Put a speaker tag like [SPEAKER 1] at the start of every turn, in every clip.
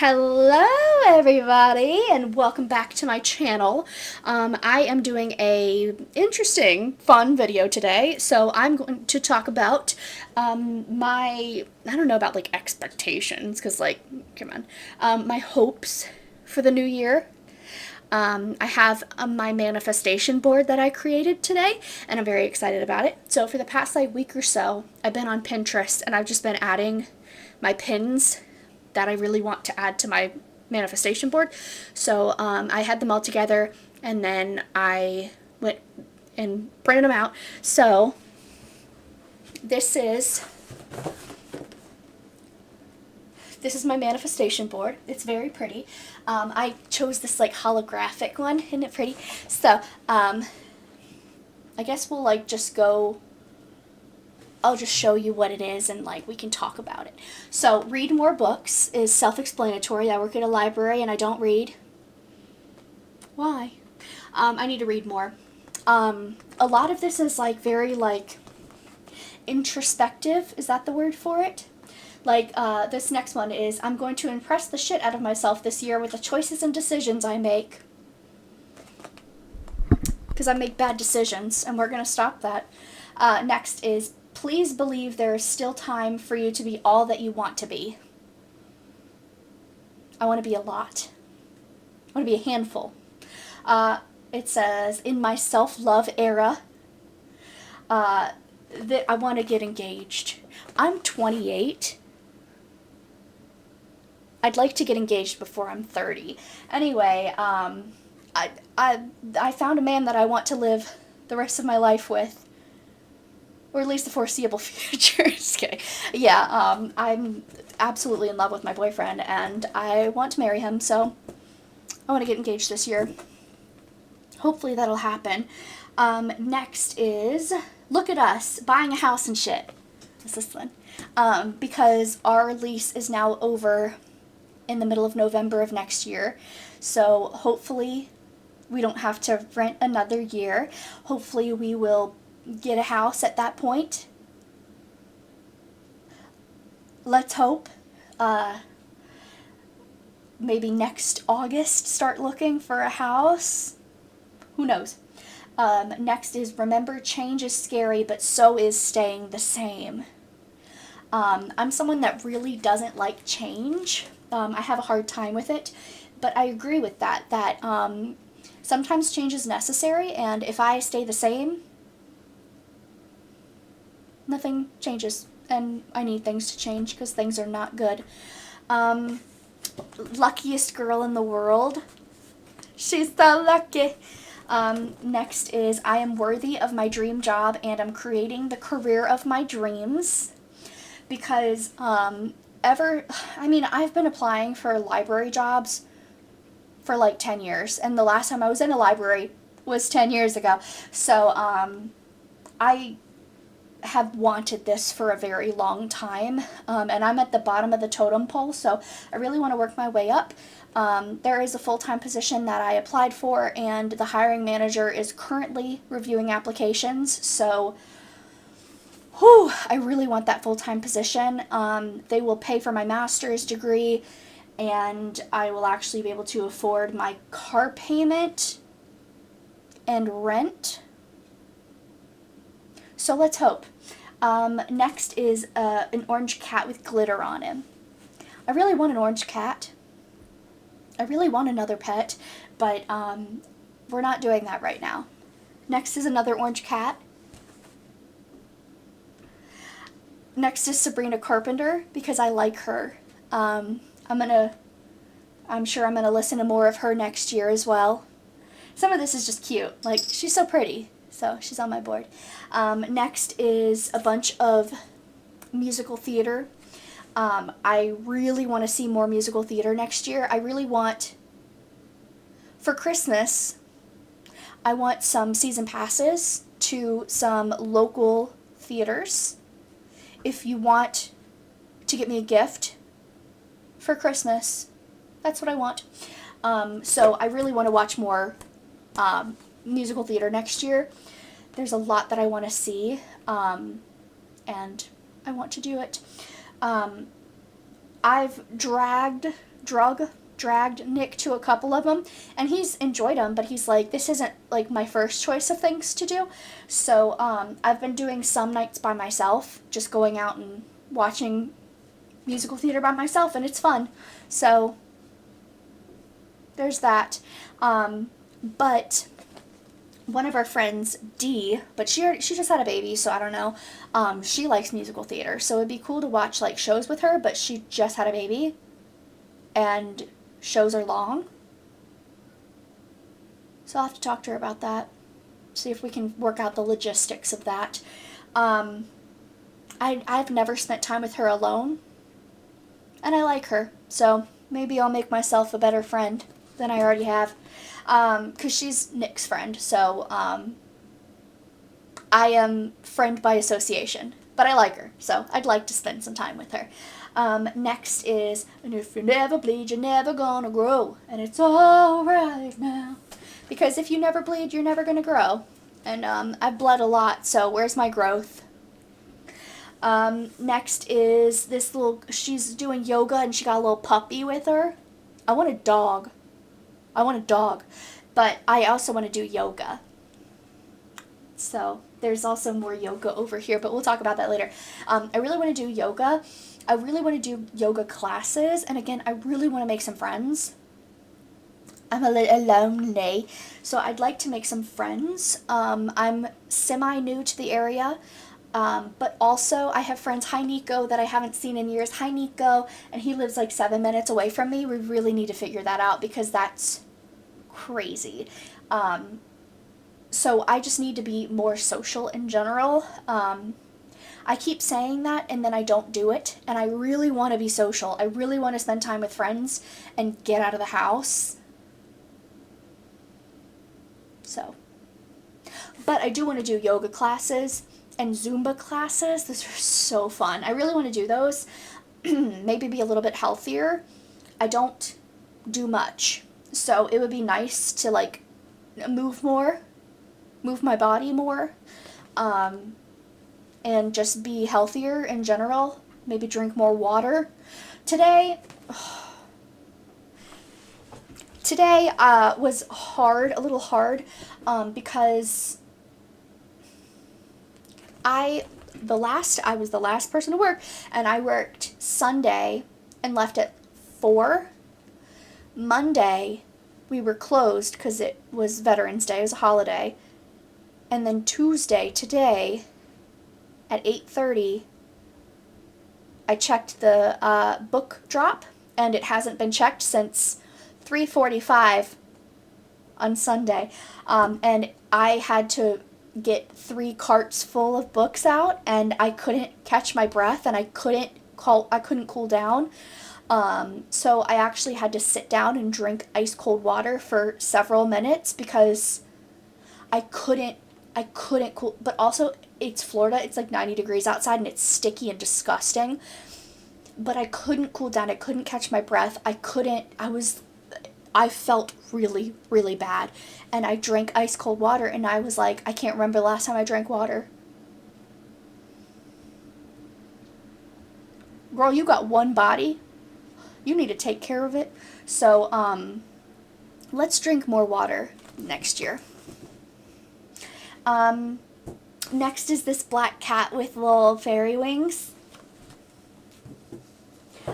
[SPEAKER 1] Hello everybody and welcome back to my channel. I am doing a interesting, fun video today. So I'm going to talk about I don't know about like expectations, because like, come on, my hopes for the new year. I have my manifestation board that I created today, and I'm very excited about it. So for the past like week or so, I've been on Pinterest and I've just been adding my pins that I really want to add to my manifestation board. So I had them all together, and then I went and printed them out. So this is my manifestation board. It's very pretty. I chose this like holographic one. Isn't it pretty? So I guess we'll like just go. I'll just show you what it is and like we can talk about it. So read more books is self-explanatory. I work at a library and I don't read. Why? I need to read more. A lot of this is like very like introspective. Is that the word for it? Like this next one is, I'm going to impress the shit out of myself this year with the choices and decisions I make. Because I make bad decisions and we're going to stop that. Next is, please believe there is still time for you to be all that you want to be. I want to be a lot. I want to be a handful. It says, in my self-love era, that I want to get engaged. I'm 28. I'd like to get engaged before I'm 30. Anyway, I found a man that I want to live the rest of my life with. Or at least the foreseeable future. Just kidding. Yeah, I'm absolutely in love with my boyfriend, and I want to marry him, so I want to get engaged this year. Hopefully that'll happen. Next is, look at us, buying a house and shit. What's this one? Because our lease is now over in the middle of November of next year, so hopefully we don't have to rent another year. Hopefully we will get a house at that point. Let's hope. Maybe next August start looking for a house. Who knows? Next is, remember, change is scary, but so is staying the same. I'm someone that really doesn't like change. I have a hard time with it, but I agree with that sometimes change is necessary, and if I stay the same, nothing changes, and I need things to change because things are not good. Luckiest girl in the world. She's so lucky. Next is, I am worthy of my dream job and I'm creating the career of my dreams. Because I've been applying for library jobs for like 10 years, and the last time I was in a library was 10 years ago. So I have wanted this for a very long time, and I'm at the bottom of the totem pole, so I really want to work my way up. There is a full-time position that I applied for, and the hiring manager is currently reviewing applications, so I really want that full-time position. They will pay for my master's degree, and I will actually be able to afford my car payment and rent. So let's hope. Next is an orange cat with glitter on him. I really want an orange cat. I really want another pet, but we're not doing that right now. Next is another orange cat. Next is Sabrina Carpenter, because I like her. I'm sure I'm gonna listen to more of her next year as well. Some of this is just cute. Like, she's so pretty. So she's on my board. Next is a bunch of musical theater. I really want to see more musical theater next year. I really want, for Christmas, I want some season passes to some local theaters. If you want to get me a gift for Christmas, that's what I want. So I really want to watch more musical theater next year. There's a lot that I want to see, and I want to do it. I've dragged dragged Nick to a couple of them, and he's enjoyed them, but he's like, this isn't like my first choice of things to do. So I've been doing some nights by myself, just going out and watching musical theater by myself, and it's fun. So there's that. But one of our friends, Dee, but she just had a baby, so I don't know. She likes musical theater, so it'd be cool to watch like shows with her, but she just had a baby, and shows are long. So I'll have to talk to her about that, see if we can work out the logistics of that. I've never spent time with her alone, and I like her, so maybe I'll make myself a better friend than I already have, because she's Nick's friend, so I am friend by association, but I like her, so I'd like to spend some time with her. Next is, and if you never bleed, you're never gonna grow, and it's alright now, because if you never bleed, you're never gonna grow, and I've bled a lot, so where's my growth? Next is this she's doing yoga, and she got a little puppy with her. I want a dog, but I also want to do yoga. So there's also more yoga over here, but we'll talk about that later. I really want to do yoga. I really want to do yoga classes, and again, I really want to make some friends. I'm a little lonely, so I'd like to make some friends. I'm semi-new to the area, but also I have friends. Hi, Nico, that I haven't seen in years. Hi, Nico, and he lives like 7 minutes away from me. We really need to figure that out, because that's crazy. So I just need to be more social in general. I keep saying that, and then I don't do it, and I really want to be social. I really want to spend time with friends and get out of the house. So, but I do want to do yoga classes and Zumba classes. Those are so fun. I really want to do those. Maybe be a little bit healthier. I don't do much, so it would be nice to like move my body more, and just be healthier in general. Maybe drink more water. Today was a little hard, because I was the last person to work, and I worked Sunday and left at 4. Monday, we were closed because it was Veterans Day, it was a holiday, and then Tuesday, today, at 8:30, I checked the book drop, and it hasn't been checked since 3:45 on Sunday, and I had to get 3 carts full of books out, and I couldn't catch my breath, and I couldn't cool down. So I actually had to sit down and drink ice cold water for several minutes, because I couldn't cool, but also it's Florida, it's like 90 degrees outside, and it's sticky and disgusting, but I couldn't cool down, I couldn't catch my breath, I felt really, really bad, and I drank ice cold water, and I was like, I can't remember the last time I drank water. Girl, you got one body, you need to take care of it. So let's drink more water next year. Next is this black cat with little fairy wings.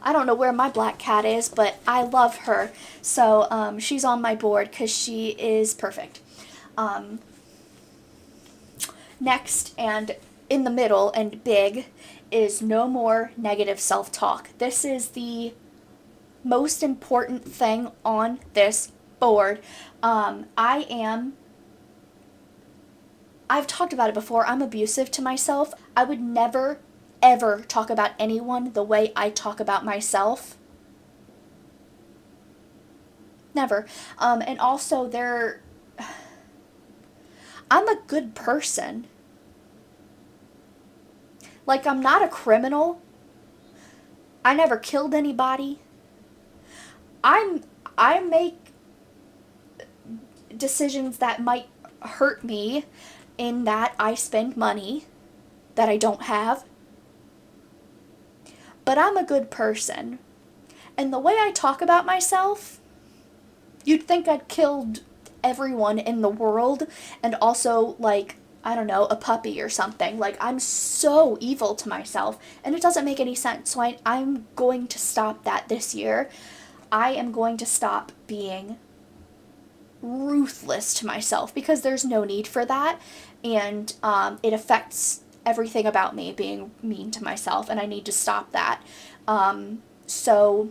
[SPEAKER 1] I don't know where my black cat is, but I love her. So she's on my board because she is perfect. Next, and in the middle and big, is no more negative self-talk. This is the most important thing on this board. I've talked about it before, I'm abusive to myself. I would never, ever talk about anyone the way I talk about myself. Never. And also, I'm a good person. Like, I'm not a criminal. I never killed anybody. I make decisions that might hurt me, in that I spend money that I don't have. But I'm a good person. And the way I talk about myself, you'd think I'd killed everyone in the world and also, like, I don't know, a puppy or something. Like, I'm so evil to myself, and it doesn't make any sense. So I'm going to stop that this year. I am going to stop being ruthless to myself because there's no need for that, and it affects everything about me being mean to myself, and I need to stop that. So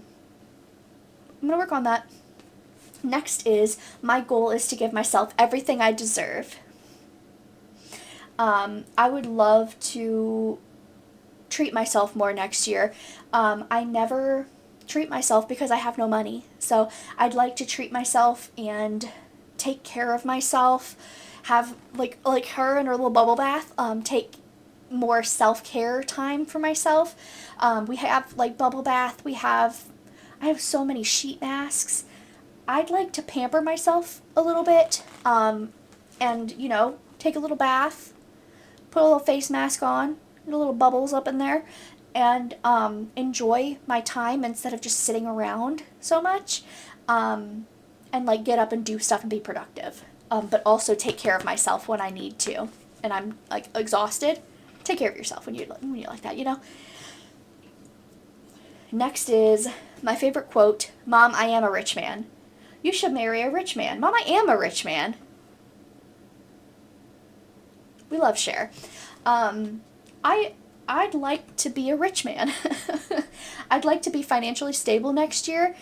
[SPEAKER 1] I'm gonna work on that. Next is, my goal is to give myself everything I deserve. I would love to treat myself more next year. I never treat myself because I have no money. So I'd like to treat myself and take care of myself. Have like her in her little bubble bath. Take more self-care time for myself. We have like bubble bath. I have so many sheet masks. I'd like to pamper myself a little bit. And take a little bath. Put a little face mask on, get a little bubbles up in there, and enjoy my time instead of just sitting around so much, and like get up and do stuff and be productive, but also take care of myself when I need to, and I'm like exhausted. Take care of yourself when you're like that, Next is my favorite quote: "Mom, I am a rich man." You should marry a rich man. Mom, I am a rich man. We love Cher. I'd like to be a rich man. I'd like to be financially stable next year,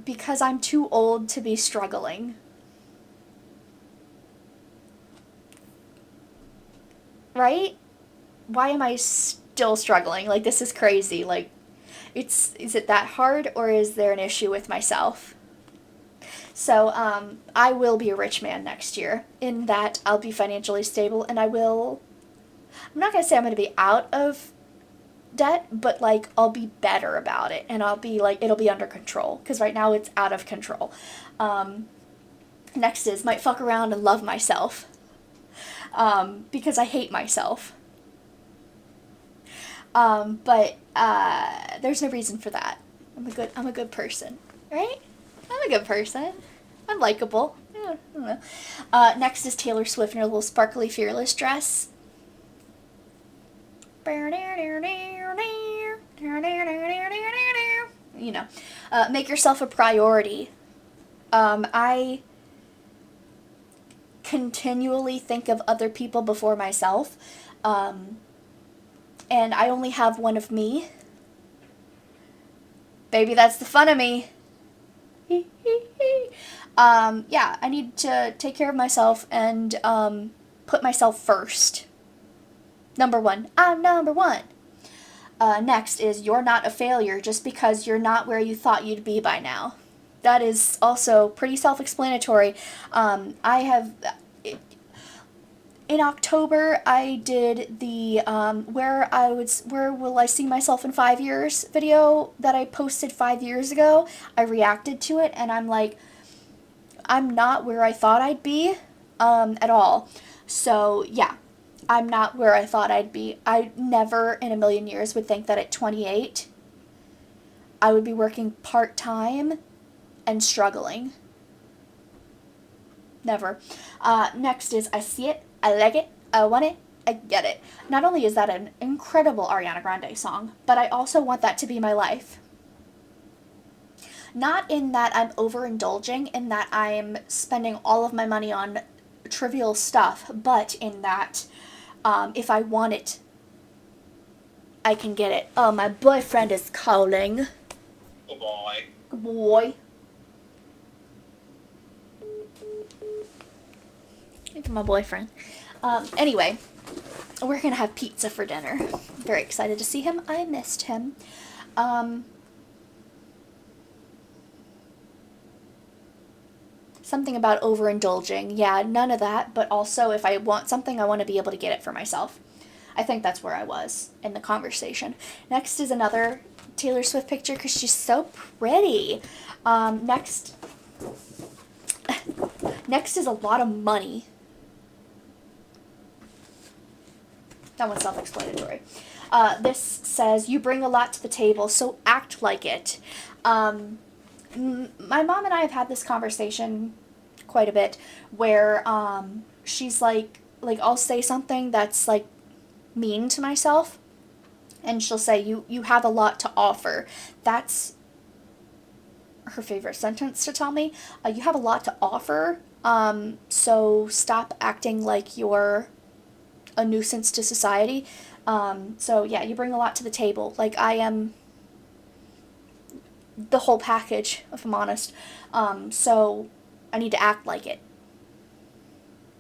[SPEAKER 1] because I'm too old to be struggling. Right? Why am I still struggling? Like, this is crazy. Like, is it that hard, or is there an issue with myself? So, I will be a rich man next year, in that I'll be financially stable, and I'm not going to say I'm going to be out of debt, but, like, I'll be better about it, and I'll be, like, it'll be under control, because right now it's out of control. Next is, might fuck around and love myself, because I hate myself. But there's no reason for that. I'm a good person, right? I'm a good person. I'm likable. Yeah, I don't know. Next is Taylor Swift in her little sparkly Fearless dress. Make yourself a priority. I continually think of other people before myself. And I only have one of me. Baby, that's the fun of me. Yeah, I need to take care of myself and put myself first. Number one. I'm number one. Next is, you're not a failure just because you're not where you thought you'd be by now. That is also pretty self-explanatory. In October, I did the where will I see myself in 5 years video that I posted 5 years ago. I reacted to it, and I'm like, I'm not where I thought I'd be at all. So yeah, I'm not where I thought I'd be. I never in a million years would think that at 28 I would be working part-time and struggling. Never. Next is, I see it, I like it, I want it, I get it. Not only is that an incredible Ariana Grande song, but I also want that to be my life. Not in that I'm overindulging, in that I'm spending all of my money on trivial stuff, but in that if I want it, I can get it. Oh, my boyfriend is calling.
[SPEAKER 2] Good boy.
[SPEAKER 1] Good boy. Look at my boyfriend. Anyway, we're gonna have pizza for dinner. Very excited to see him. I missed him. Something about overindulging. Yeah, none of that, but also if I want something, I want to be able to get it for myself. I think that's where I was in the conversation. Next is another Taylor Swift picture because she's so pretty. Next is a lot of money. That one's self-explanatory. This says, you bring a lot to the table, so act like it. My mom and I have had this conversation quite a bit where she's like I'll say something that's like mean to myself, and she'll say, you have a lot to offer. That's her favorite sentence to tell me. You have a lot to offer, so stop acting like you're a nuisance to society. So yeah, you bring a lot to the table. Like, I am the whole package, if I'm honest. So I need to act like it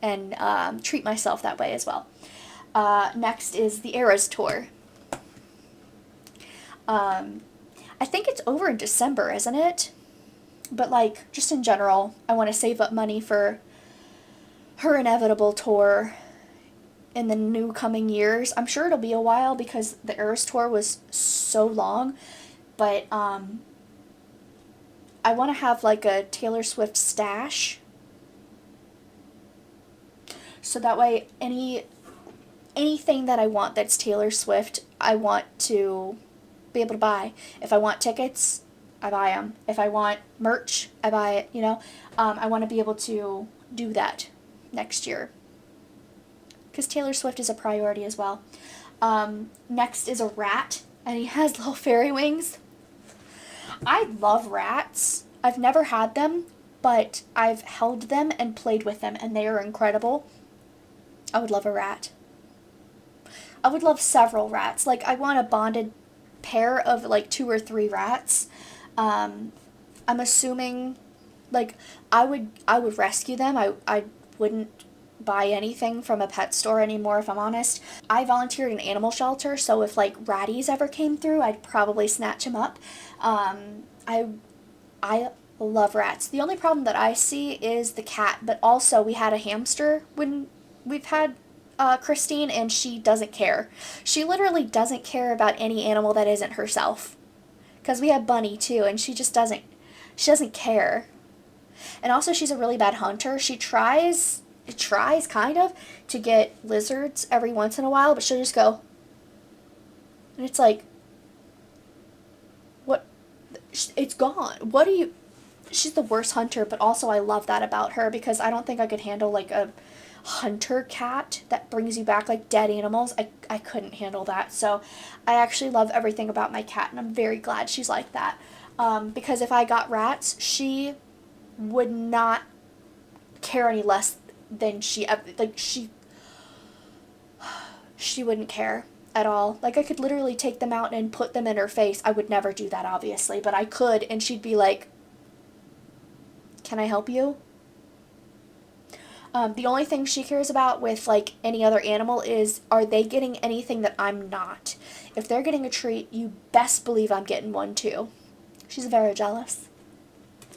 [SPEAKER 1] and treat myself that way as well. Next is the Eras Tour. I think it's over in December, isn't it? But like, just in general, I want to save up money for her inevitable tour in the new coming years. I'm sure it'll be a while because the Eras Tour was so long, but I want to have like a Taylor Swift stash, so that way anything that I want that's Taylor Swift, I want to be able to buy. If I want tickets, I buy them. If I want merch, I buy it, you know. I want to be able to do that next year, because Taylor Swift is a priority as well. Next is a rat, and he has little fairy wings. I love rats. I've never had them, but I've held them and played with them, and they are incredible. I would love a rat. I would love several rats. Like, I want a bonded pair of like 2 or 3 rats. I'm assuming, like, I would rescue them. I wouldn't buy anything from a pet store anymore, if I'm honest. I volunteered in an animal shelter, so if like ratties ever came through, I'd probably snatch them up. I love rats. The only problem that I see is the cat, but also we had a hamster when we've had Christine, and she doesn't care. She literally doesn't care about any animal that isn't herself. Because we have Bunny too, and she doesn't care. And also, she's a really bad hunter. She tries kind of to get lizards every once in a while, but she'll just go. And it's like, what? It's gone. What do you? She's the worst hunter, but also I love that about her, because I don't think I could handle like a hunter cat that brings you back like dead animals. I couldn't handle that. So I actually love everything about my cat, and I'm very glad she's like that. Because if I got rats, she would not care any less than she wouldn't care at all. Like, I could literally take them out and put them in her face. I would never do that, obviously, but I could, and she'd be like, can I help you? The only thing she cares about with like any other animal is, are they getting anything that I'm not? If they're getting a treat, you best believe I'm getting one too. She's very jealous.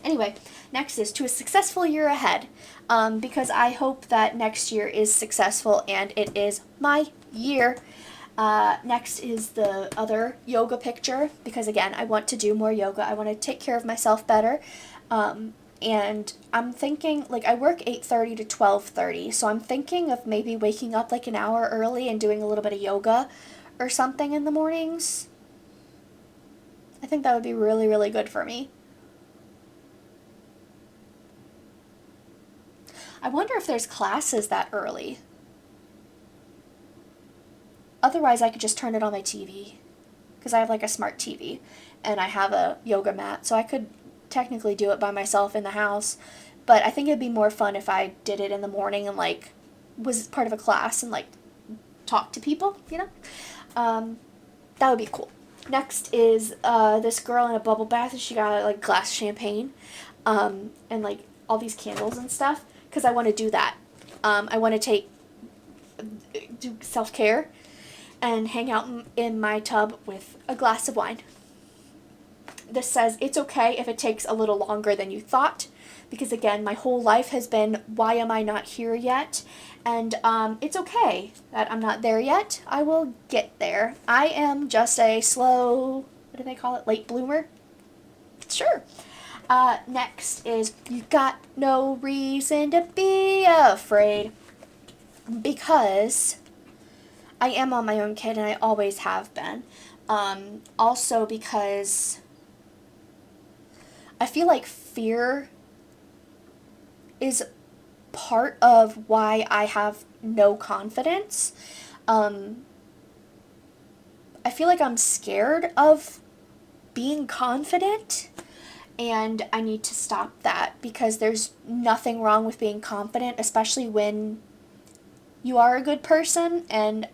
[SPEAKER 1] Anyway, next is to a successful year ahead, because I hope that next year is successful, and it is my year. Next is the other yoga picture, because again, I want to do more yoga. I want to take care of myself better. And I'm thinking, like, I work 8:30 to 12:30, so I'm thinking of maybe waking up like an hour early and doing a little bit of yoga or something in the mornings. I think that would be really, really good for me. I wonder if there's classes that early. Otherwise, I could just turn it on my TV, because I have like a smart TV, and I have a yoga mat, so I could technically do it by myself in the house. But I think it'd be more fun if I did it in the morning and like was part of a class and like talk to people, you know? That would be cool. Next is this girl in a bubble bath, and she got like glass champagne, and like all these candles and stuff, because I want to do that. I want to do self-care and hang out in my tub with a glass of wine. This says, it's okay if it takes a little longer than you thought, because again, my whole life has been, why am I not here yet? And it's okay that I'm not there yet. I will get there. I am just a slow, what do they call it, late bloomer? Sure. Next is, you got no reason to be afraid, because I am on my own kid, and I always have been. Also because I feel like fear is part of why I have no confidence. Um, I feel like I'm scared of being confident, and I need to stop that because there's nothing wrong with being confident, especially when you are a good person, and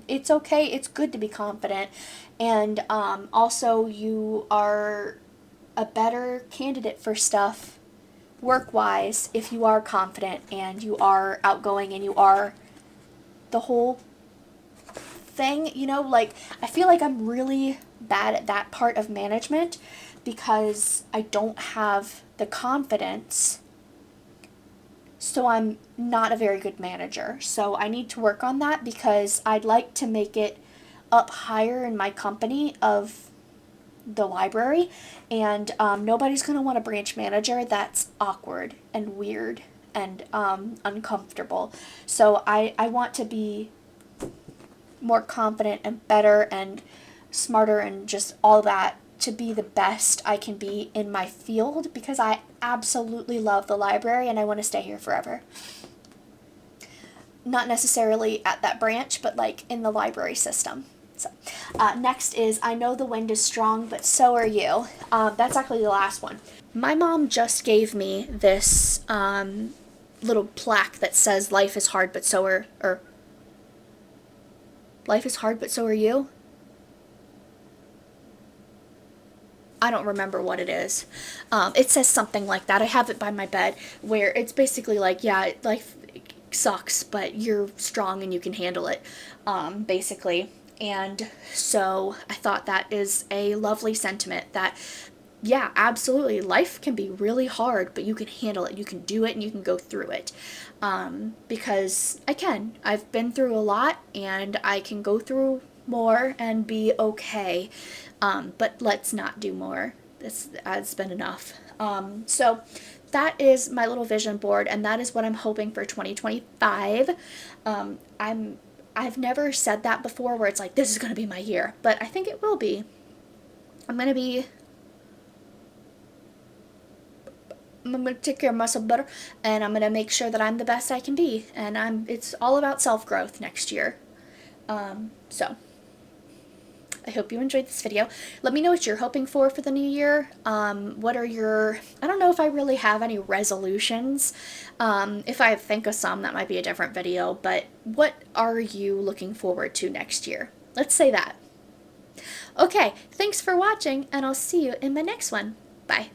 [SPEAKER 1] it's okay, it's good to be confident, and also you are a better candidate for stuff work-wise if you are confident and you are outgoing and you are the whole thing, you know, like I feel like I'm really bad at that part of management because I don't have the confidence, so I'm not a very good manager. So I need to work on that because I'd like to make it up higher in my company of the library, and nobody's going to want a branch manager that's awkward and weird and uncomfortable. So I want to be more confident and better and smarter and just all that to be the best I can be in my field because I absolutely love the library and I want to stay here forever. Not necessarily at that branch, but like in the library system. So, next is I know the wind is strong, but so are you. That's actually the last one. My mom just gave me this little plaque that says life is hard, but so are, or life is hard, but so are you. I don't remember what it is. It says something like that. I have it by my bed where it's basically like, yeah, life sucks, but you're strong and you can handle it, basically. And so I thought that is a lovely sentiment that, yeah, absolutely, life can be really hard, but you can handle it, you can do it, and you can go through it. Because I can. I've been through a lot, and I can go through more and be okay. But let's not do more. This has been enough. So that is my little vision board, and that is what I'm hoping for 2025. I've never said that before where it's like, this is going to be my year, but I think it will be. I'm going to take care of myself better, and I'm going to make sure that I'm the best I can be, and it's all about self-growth next year. So I hope you enjoyed this video. Let me know what you're hoping for the new year. What are your, I don't know if I really have any resolutions. If I think of some, that might be a different video, but what are you looking forward to next year? Let's say that. Okay, thanks for watching, and I'll see you in my next one. Bye.